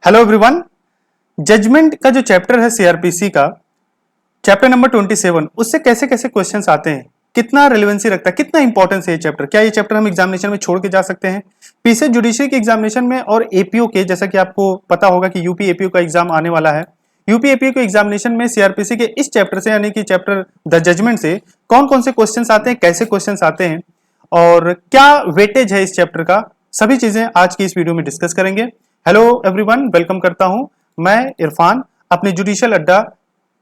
Hello everyone. Judgement का जो chapter है सीआरपीसी का चैप्टर नंबर 27, उससे कैसे कैसे क्वेश्चंस आते हैं, कितना रिलेवेंसी रखता है, कितना इंपॉर्टेंस है ये चैप्टर, क्या ये चैप्टर हम एग्जामिनेशन में छोड़ के जा सकते हैं। पीछे जुडिशरी के एग्जामिनेशन में और एपीओ के, जैसा कि आपको पता होगा कि यूपी एपीओ का एग्जाम आने वाला है। यूपी एपीओ के एग्जामिनेशन में सीआरपीसी के इस चैप्टर से यानी कि चैप्टर द जजमेंट से कौन कौन से क्वेश्चंस आते हैं, कैसे क्वेश्चंस आते हैं और क्या वेटेज है इस चैप्टर का, सभी चीजें आज की इस वीडियो में डिस्कस करेंगे। हेलो एवरीवन, वेलकम करता हूं मैं इरफान अपने जुडिशियल अड्डा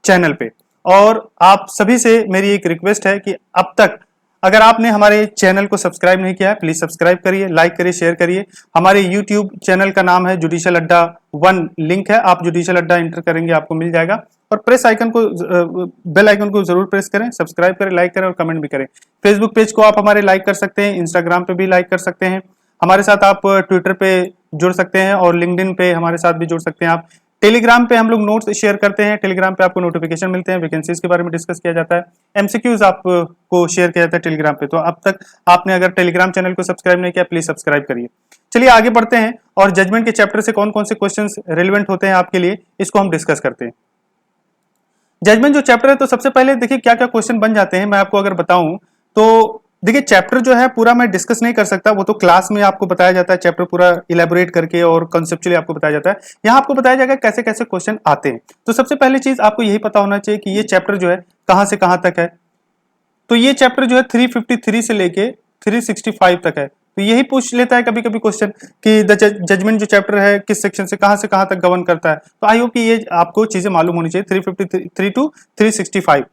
चैनल पे। और आप सभी से मेरी एक रिक्वेस्ट है कि अब तक अगर आपने हमारे चैनल को सब्सक्राइब नहीं किया है, प्लीज सब्सक्राइब करिए, लाइक करिए, शेयर करिए। हमारे यूट्यूब चैनल का नाम है जुडिशियल अड्डा 1, लिंक है, आप जुडिशियल अड्डा इंटर करेंगे आपको मिल जाएगा। और प्रेस आइकन को, बेल आइकन को जरूर प्रेस करें, सब्सक्राइब करें, लाइक करें और कमेंट भी करें। फेसबुक पेज को आप हमारे लाइक कर सकते हैं, इंस्टाग्राम पे भी लाइक कर सकते हैं, हमारे साथ आप ट्विटर पे जुड़ सकते हैं और लिंक्डइन पे हमारे साथ भी जुड़ सकते हैं। आप टेलीग्राम पे हम लोग नोट्स शेयर करते हैं, टेलीग्राम पे आपको नोटिफिकेशन मिलते हैं, वैकेंसीज के बारे में डिस्कस किया जाता है, एमसीक्यूज आपको शेयर किया जाता है टेलीग्राम पे। तो अब तक आपने अगर टेलीग्राम चैनल को सब्सक्राइब नहीं किया, प्लीज सब्सक्राइब करिए। चलिए आगे बढ़ते हैं और जजमेंट के चैप्टर से कौन कौन से क्वेश्चंस रेलिवेंट होते हैं आपके लिए, इसको हम डिस्कस करते हैं। जजमेंट जो चैप्टर है, तो सबसे पहले देखिए क्या क्या क्वेश्चन बन जाते हैं। मैं आपको अगर बताऊं तो देखिए चैप्टर जो है पूरा मैं डिस्कस नहीं कर सकता, वो तो क्लास में आपको बताया जाता है, चैप्टर पूरा इलेबोरेट करके और कॉन्सेप्चुअली आपको बताया जाता है। यहाँ आपको बताया जाएगा कैसे कैसे क्वेश्चन आते हैं। तो सबसे पहली चीज आपको यही पता होना चाहिए कि ये चैप्टर जो है कहां से कहां तक है। तो ये चैप्टर जो है 353 से लेके 365 तक है। तो यही पूछ लेता है कभी कभी क्वेश्चन कि द जजमेंट जो चैप्टर है किस सेक्शन से कहां तक गवर्न करता है। तो आई होप कि ये आपको चीजें मालूम होनी चाहिए। 353 टू 365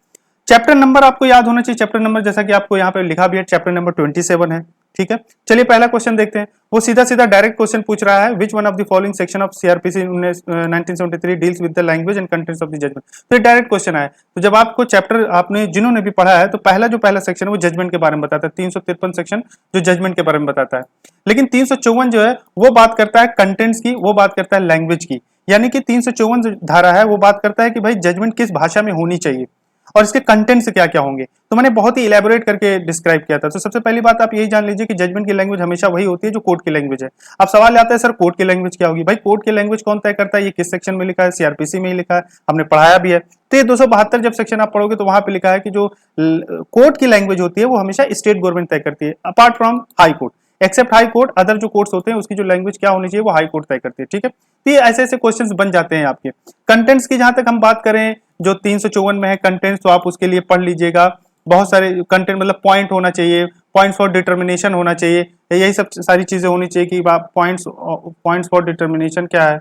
चैप्टर नंबर आपको याद होना चाहिए। चैप्टर नंबर जैसा कि आपको यहाँ पे लिखा भी है, चैप्टर नंबर 27 है। ठीक है, चलिए पहला क्वेश्चन देखते हैं। वो सीधा सीधा डायरेक्ट क्वेश्चन पूछ रहा है, which one of the following section of CrPC 1973 deals with the language and contents of the judgment. तो ये डायरेक्ट क्वेश्चन है। तो जब आपको चैप्टर आपने जिन्होंने भी पढ़ा है, तो पहला सेक्शन है वो जजमेंट के बारे में बताता है। 353 सेक्शन जो जजमेंट के बारे में बताता है। लेकिन 354 जो है वो बात करता है कंटेंट्स की, वो बात करता है लैंग्वेज की। यानी कि 354 जो धारा है वो बात करता है कि भाई जजमेंट किस भाषा में होनी चाहिए और इसके कंटेंट से क्या क्या होंगे। तो मैंने बहुत ही इलेबोरेट करके डिस्क्राइब किया था। तो सबसे पहली बात आप यही जान लीजिए कि जजमेंट की लैंग्वेज हमेशा वही होती है जो कोर्ट की लैंग्वेज है। अब सवाल आता है सर कोर्ट की लैंग्वेज क्या होगी। भाई कोर्ट की लैंग्वेज कौन तय करता है, ये किस सेक्शन में लिखा है, सीआरपीसी में ही लिखा है, हमने पढ़ाया भी है। तो ये 272 जब सेक्शन आप पढ़ोगे तो वहां पे लिखा है कि जो कोर्ट की लैंग्वेज होती है वो हमेशा स्टेट गवर्नमेंट तय करती है, apart from high court. Except high court, other जो कोर्ट्स होते हैं उसकी जो लैंग्वेज क्या होनी चाहिए वो हाई कोर्ट तय करती है। ठीक है, तो ये ऐसे ऐसे क्वेश्चंस बन जाते हैं आपके। कंटेंट्स की जहां तक हम बात करें, जो 354 में है कंटेंट्स, तो आप उसके लिए पढ़ लीजिएगा। बहुत सारे कंटेंट मतलब पॉइंट होना चाहिए, पॉइंट्स फॉर डिटर्मिनेशन होना चाहिए, यही सब सारी चीजें होनी चाहिए कि पॉइंट्स फॉर डिटर्मिनेशन क्या है।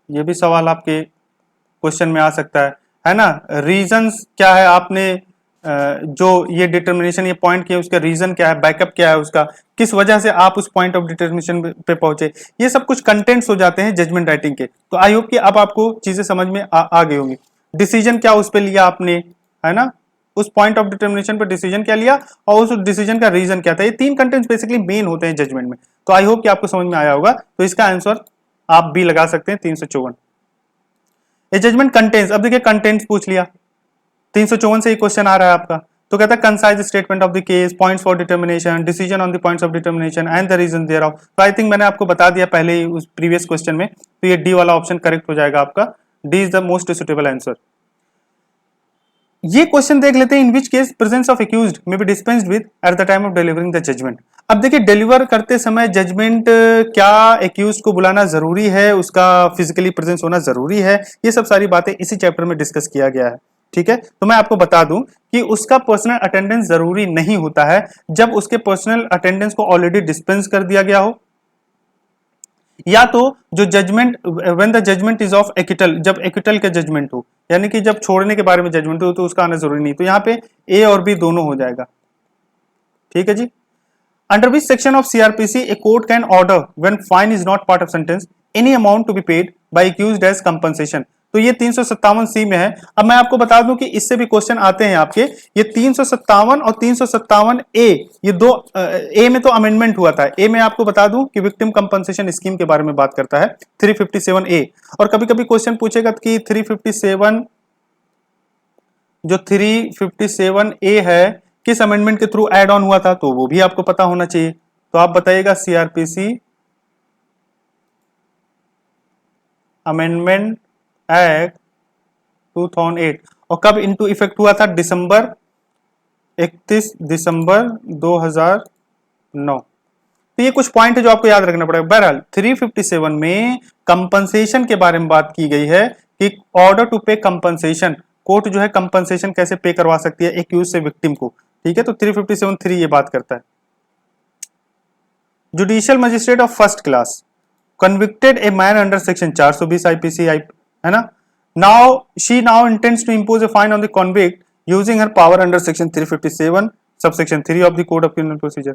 ये भी सवाल आपके क्वेश्चन में आ सकता है ना। रीजंस क्या है, आपने जो ये डिटर्मिनेशन ये पॉइंट किया उसका रीजन क्या है, बैकअप क्या है उसका, किस वजह से आप उस पॉइंट ऑफ डिटर्मिनेशन पे पहुंचे। ये सब कुछ कंटेंट्स हो जाते हैं जजमेंट राइटिंग के। तो आई होप कि अब आपको चीजें समझ में आ गई होंगी। डिसीजन क्या उस पर लिया आपने, है ना, उस पॉइंट ऑफ डिटर्मिनेशन पर डिसीजन क्या लिया और उस डिसीजन का रीजन क्या था। ये 3 कंटेंट्स बेसिकली मेन होते हैं जजमेंट में। तो आई होप कि आपको समझ में आया होगा। तो इसका आंसर आप भी लगा सकते हैं 354। ये जजमेंट कंटेंट्स, अब देखिए कंटेंट्स पूछ लिया, 354 से ही क्वेश्चन आ रहा है आपका। तो कहता है concise statement of the case, points for determination, decision on the points of determination and the reason thereof. तो आई थिंक मैंने आपको बता दिया पहले ही उस प्रीवियस क्वेश्चन में। तो ये डी वाला ऑप्शन करेक्ट हो जाएगा आपका। D is the most suitable answer. ये क्वेश्चन देख लेते हैं, in which case presence of accused may be dispensed with at the time of delivering the judgement. अब देखिए डिलीवर करते समय जजमेंट क्या एक्यूज्ड को बुलाना जरूरी है, उसका फिजिकली प्रेजेंस होना जरूरी है, ये सब सारी बातें इसी चैप्टर में डिस्कस किया गया है। ठीक है, तो मैं आपको बता दूं कि उसका पर्सनल अटेंडेंस जरूरी नहीं होता है जब उसके पर्सनल अटेंडेंस को ऑलरेडी डिस्पेंस कर दिया गया हो, या तो जो judgment when the judgment is of acquittal, जब एक्विटल का जजमेंट हो, यानी कि जब छोड़ने के बारे में जजमेंट हो तो उसका आना जरूरी नहीं। तो यहाँ पे ए और बी दोनों हो जाएगा। ठीक है जी। Under which section of CrPC a court can order when fine is not part of sentence any amount to be paid by accused as compensation. तो ये 357 सी में है। अब मैं आपको बता दूं कि इससे भी क्वेश्चन आते हैं आपके। ये 357 और 357 ए, ये दो ए में तो अमेंडमेंट हुआ था। ए में आपको बता दूं कि विक्टिम कंपनसेशन स्कीम के बारे में बात करता है 357 ए। और कभी कभी क्वेश्चन पूछेगा कि 357 जो 357 ए है किस अमेंडमेंट के थ्रू एड ऑन हुआ था, तो वो भी आपको पता होना चाहिए। तो आप बताइएगा सीआरपीसी अमेंडमेंट एक्ट 2008 और कब इनटू इफेक्ट हुआ था? 31 दिसंबर 2009। तो ये कुछ पॉइंट है जो आपको याद रखना पड़ेगा। बहरहाल 357 में कंपनसेशन के बारे में बात की गई है कि ऑर्डर टू पे कंपनसेशन, कोर्ट जो है कंपनसेशन कैसे पे करवा सकती है एक्यूज से विक्टिम को, ठीक है। तो 357(3) ये बात करता है। Judicial magistrate of first class convicted a man under section 420 IPC, है ना। She now intends to impose a fine on the convict using her power under section 357 subsection 3 of the code of criminal procedure.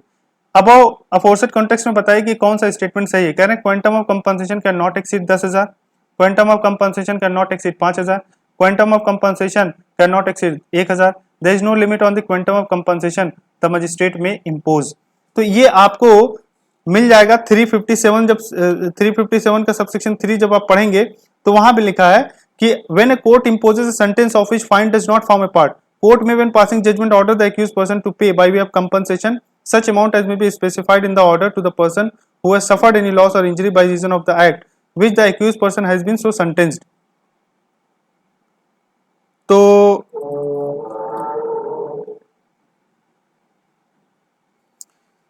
अब aforesaid context में बताइए कि कौन सा statement सही है। कह रहे हैं quantum of compensation can not exceed 10,000, quantum of compensation can not exceed 5,000, quantum of compensation can not exceed 1,000, there is no limit on the quantum of compensation the magistrate may impose. तो ये आपको मिल जाएगा 357। जब 357 का subsection 3 जब आप पढ़ेंगे तो वहां भी लिखा है कि when a court imposes a sentence of which fine does not form a part, court में when passing judgement order the accused person to pay by way of compensation such amount as may be specified in the order to the person who has suffered any loss or injury by reason of the act which the accused person has been so sentenced. तो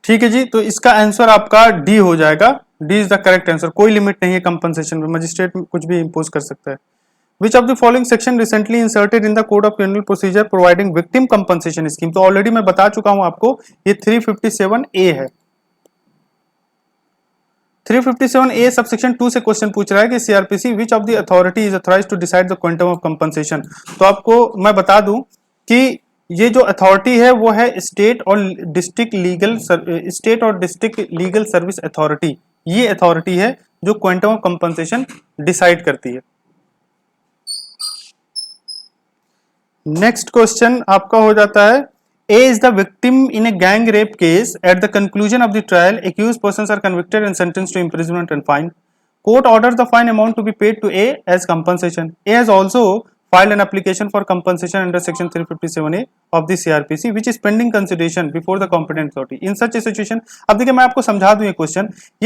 ठीक है जी, तो इसका answer आपका D हो जाएगा। D is the correct answer. कोई limit नहीं है कंपनसेशन में, मजिस्ट्रेट कुछ भी इंपोज कर सकता है। Which of the following section recently inserted in the Code of Criminal Procedure providing victim compensation scheme? तो ऑलरेडी मैं बता चुका हूं आपको, ये 357A है। 357A सबसेक्शन 2 से क्वेश्चन पूछ रहा है कि CRPC which of the authority is authorized to decide the quantum of compensation? तो आपको मैं बता दूं कि ये जो अथॉरिटी है वो है स्टेट और डिस्ट्रिक्ट लीगल सर्विस अथॉरिटी। ये अथॉरिटी है जो क्वांटम ऑफ कंपनसेशन डिसाइड करती है। नेक्स्ट क्वेश्चन आपका हो जाता है, A is the victim in a gang rape case. At the conclusion of the trial, accused persons are convicted and sentenced to imprisonment and fine. Court orders the fine amount to be paid to A as compensation. A has also filed an application for compensation under section 357A of the CRPC, which is pending consideration before the competent authority. In such a situation, अब देखिए मैं आपको समझा दूं ये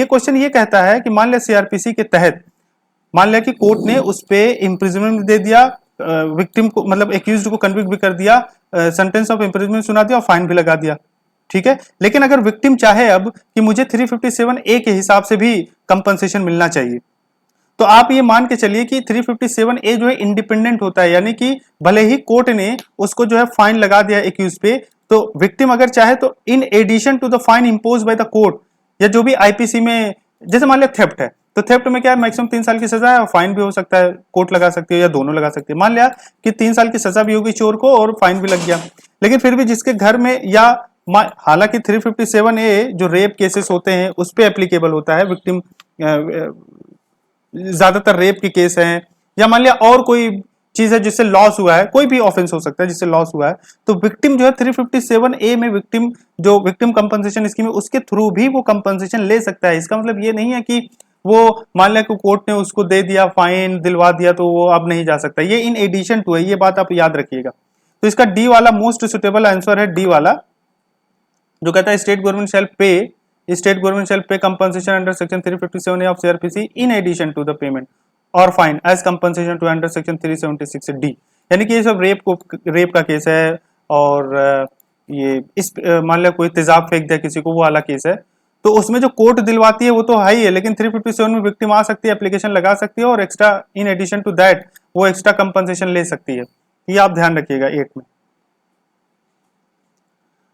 question ये कहता है कि मान लिया CRPC के तहत मान लिया कि कोर्ट ने उस पे इम्प्रिजनमेंट दे दिया, विक्टिम को मतलब एक्यूज्ड को कन्विक्ट भी कर दिया, सेंटेंस ऑफ इम्प्रिजनमेंट सुना दिया और फाइन भी लगा दिया, ठीक है। लेकिन अगर विक्टिम चाहे अब कि मुझे 357A के हिसाब से भी कंपनसेशन मिलना चाहिए, तो आप ये मान के चलिए कि 357A जो है इंडिपेंडेंट होता है, यानी कि भले ही कोर्ट ने उसको जो है फाइन लगा दिया एक्यूज पे, तो विक्टिम अगर चाहे तो in addition to the fine impose by the court या जो भी आईपीसी में, जैसे मान लिया थेफ्ट है तो थेफ्ट में क्या है मैक्सिमम 3 साल की सजा है, फाइन भी हो सकता है, कोर्ट लगा सकती है या दोनों लगा सकती है। मान लिया कि 3 साल की सजा भी होगी चोर को और फाइन भी लग गया, लेकिन फिर भी जिसके घर में या हालांकि 357A जो रेप केसेस होते हैं उस पर एप्लीकेबल होता है, विक्टिम ज्यादातर रेप के केस हैं, या मान लिया और कोई चीज है जिससे लॉस हुआ है, कोई भी ऑफेंस हो सकता है जिससे लॉस हुआ है, तो विक्टिम जो है 357A में विक्टिम जो विक्टिम कंपनसेशन स्कीम है उसके थ्रू भी वो कंपनसेशन ले सकता है। इसका मतलब ये नहीं है कि वो मान लिया कि कोर्ट ने उसको दे दिया, फाइन दिलवा दिया तो वो अब नहीं जा सकता, ये इन एडिशन टू है, ये बात आप याद रखिएगा। तो इसका डी वाला मोस्ट सुटेबल आंसर है, डी वाला जो कहता है state government shall pay compensation under section 357A of CrPC in addition to the payment और fine as compensation to under section 376 D. यानी कि ये सब रेप का केस है और ये इस मान लिया कोई तेजाब फेंक दिया किसी को, वो वाला केस है, तो उसमें जो कोर्ट दिलवाती है वो तो है ही है, लेकिन 357 में विक्टिम आ सकती है, एप्लीकेशन लगा सकती है और extra in addition to that वो एक्स्ट्रा कंपनसेशन ले सकती है। ये आप ध्यान रखिएगा 8 में।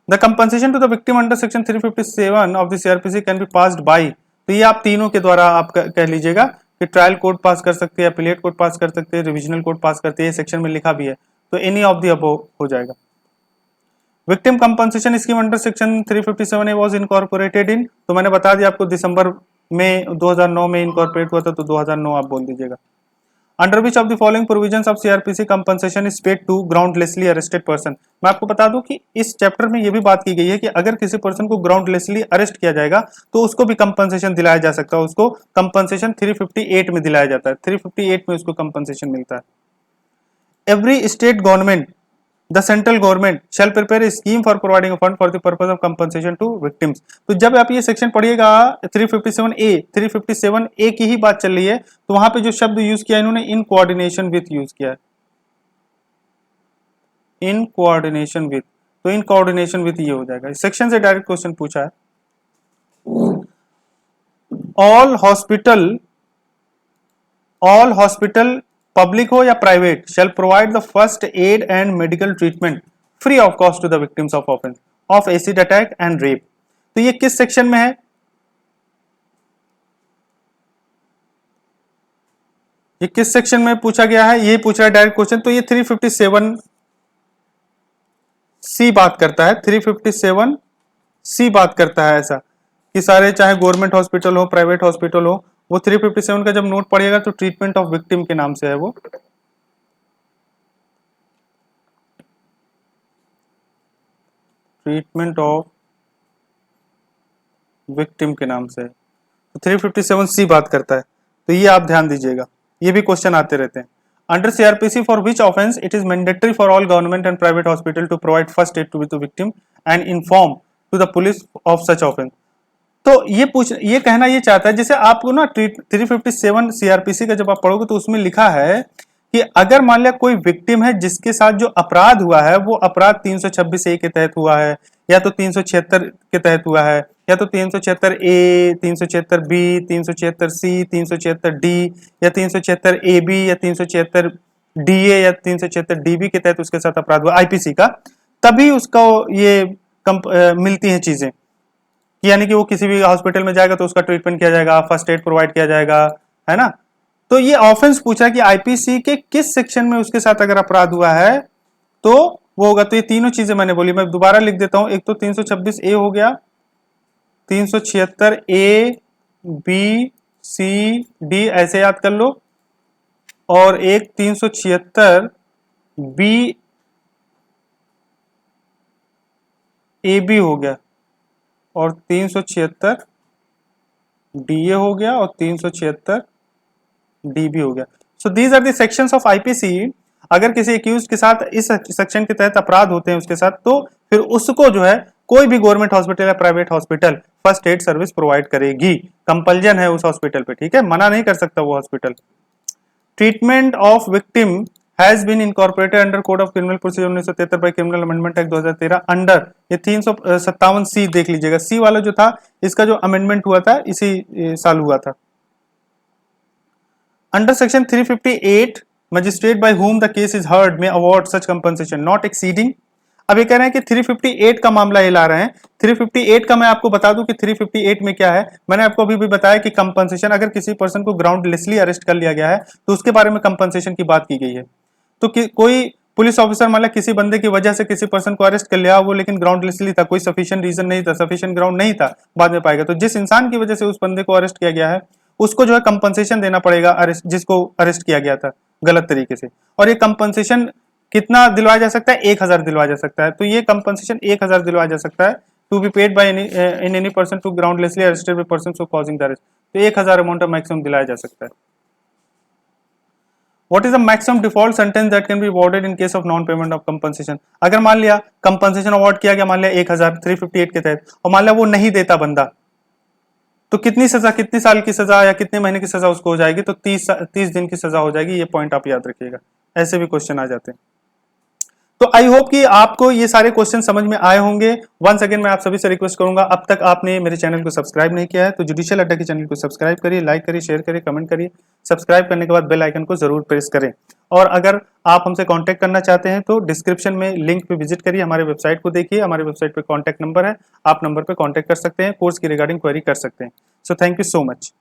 The compensation to the victim under section 357 of the CrPC can be passed by, तो ये आप तीनों के द्वारा आप कह लीजिएगा कि ट्रायल कोर्ट पास कर सकते हैं, अपीलेट कोर्ट पास कर सकते हैं, रिविजनल कोर्ट पास करते हैं, सेक्शन में लिखा भी है, तो एनी ऑफ द अबव हो जाएगा। Victim compensation scheme under section 357A was incorporated in, तो मैंने बता दिया आपको दिसंबर में 2009 में इनकॉर्पोरेट हुआ था, तो 2009 आप बोल दीजिएगा। Under which of the following provisions of CrPC compensation is paid to groundlessly arrested person. मैं आपको बता दूं कि इस चैप्टर में ये भी बात की गई है कि अगर किसी पर्सन को ग्राउंडलेसली अरेस्ट किया जाएगा तो उसको भी कंपनसेशन दिलाया जा सकता है, उसको कंपनसेशन 358 में दिलाया जाता है, 358 में उसको कंपनसेशन मिलता है। Every state government the central government shall prepare scheme for providing fund for the purpose of compensation to victims. तो जब आप ये सेक्शन पढ़िएगा 357A की ही बात चल रही है, तो वहां पे जो शब्द यूज किया इन्होंने इन कोऑर्डिनेशन विथ यूज किया है, इन कोऑर्डिनेशन विथ, तो इन कोऑर्डिनेशन विथ ये हो जाएगा। इस सेक्शन से डायरेक्ट क्वेश्चन पूछा है। ऑल हॉस्पिटल पब्लिक हो या private shall provide the first aid and medical treatment free of cost to the victims of offence of acid attack and rape. तो ये किस सेक्शन में है? ये किस सेक्शन में पूछा गया है? ये पूछ रहा है डायरेक्ट क्वेश्चन। तो ये 357C बात करता है, 357C बात करता है ऐसा कि सारे चाहे गवर्नमेंट हॉस्पिटल हो प्राइवेट हॉस्पिटल हो, वो 357 का जब नोट पड़ेगा तो ट्रीटमेंट ऑफ विक्टिम के नाम से है, वो ट्रीटमेंट ऑफ विक्टिम के नाम से है। तो 357C बात करता है, तो ये आप ध्यान दीजिएगा, ये भी क्वेश्चन आते रहते हैं। Under CrPC for which offence it is mandatory for all government and private hospital to provide first aid to the victim and inform to the police of such offence. तो ये कहना ये चाहता है, जैसे आपको ना 357 सीआरपीसी का जब आप पढ़ोगे तो उसमें लिखा है कि अगर मान लिया कोई विक्टिम है जिसके साथ जो अपराध हुआ है वो अपराध 326A के तहत हुआ है, या तो 376 के तहत हुआ है, या तो 376A, 376B, 376C, 376D या 376AB या 376DA या 376DB के तहत उसके साथ अपराध हुआ आईपीसी का, तभी उसको ये मिलती हैं चीजें, यानी कि वो किसी भी हॉस्पिटल में जाएगा तो उसका ट्रीटमेंट किया जाएगा, फर्स्ट एड प्रोवाइड किया जाएगा, है ना। तो ये ऑफेंस पूछा कि आईपीसी के किस सेक्शन में उसके साथ अगर अपराध हुआ है तो वो होगा। तो ये तीनों चीजें मैंने बोली, मैं दोबारा लिख देता हूं। एक तो 326A हो गया, 376A B C D ऐसे याद कर लो, और एक 376B AB हो गया, और 376 DA हो गया, और 376 DB हो गया। So these are the sections of IPC. अगर किसी एक्यूज के साथ इस सेक्शन के तहत अपराध होते हैं उसके साथ, तो फिर उसको जो है कोई भी गवर्नमेंट हॉस्पिटल या private hospital first aid service provide करेगी, कंपल्जन है उस हॉस्पिटल पे, ठीक है, मना नहीं कर सकता वो hospital. Treatment of victim has been incorporated under code of criminal procedure 1973 by criminal amendment act 2013 under, ये 357C देख लीजिएगा, सी वाला जो था इसका जो अमेंडमेंट हुआ था इसी साल हुआ था। Under section 358 magistrate by whom the case is heard may award such compensation not exceeding। अब ये कह रहे हैं कि 358 का मामला ये ला रहे हैं। 358 का मैं आपको बता दूं कि 358 में क्या है। मैंने आपको अभी भी बताया कि कंपनसेशन, अगर किसी पर्सन को ग्राउंडलेसली अरेस्ट कर लिया गया है तो उसके बारे में कंपनसेशन की बात की गई है। तो कोई पुलिस ऑफिसर मान लिया किसी बंदे की वजह से किसी पर्सन को अरेस्ट कर लिया, वो लेकिन ग्राउंडलेसली था, कोई सफिशिएंट रीजन नहीं था, सफिशिएंट ग्राउंड नहीं था, बाद में पाएगा। तो जिस इंसान की वजह से उस बंदे को अरेस्ट किया गया है उसको जो है कंपनसेशन देना पड़ेगा, अरेस्ट जिसको अरेस्ट किया गया था गलत तरीके से। और ये कंपनसेशन कितना दिलवाया जा सकता है? 1000 दिलवाया जा सकता है। तो ये कंपनसेशन 1000 दिलवाया जा सकता है, to be paid by in any person to groundlessly arrested person so causing the arrest. तो 1000 अमाउंट ऑफ मैक्सिमम दिलाया जा सकता है। What is the maximum default sentence that can be awarded in case of non payment of compensation? अगर मान लिया compensation award किया गया मान लिया 1000 358 के तहत, और मान लिया वो नहीं देता बंदा, तो कितनी सजा, कितनी साल की सजा या कितने महीने की सजा उसको हो जाएगी? तो 30 दिन की सजा हो जाएगी। ये पॉइंट आप याद रखिएगा, ऐसे भी क्वेश्चन आ जाते हैं। तो आई होप कि आपको ये सारे क्वेश्चन समझ में आए होंगे। वंस अगेन मैं आप सभी से रिक्वेस्ट करूंगा, अब तक आपने मेरे चैनल को सब्सक्राइब नहीं किया है तो जुडिशियल अड्डा के चैनल को सब्सक्राइब करिए, लाइक करिए, शेयर करिए, कमेंट करिए। सब्सक्राइब करने के बाद बेल आइकन को जरूर प्रेस करें। और अगर आप हमसे कांटेक्ट करना चाहते हैं तो डिस्क्रिप्शन में लिंक पे विजिट करिए, हमारे वेबसाइट को देखिए, हमारे वेबसाइट पे कांटेक्ट नंबर है, आप नंबर पे कांटेक्ट कर सकते हैं, कोर्स की रिगार्डिंग क्वेरी कर सकते हैं। So thank you so much.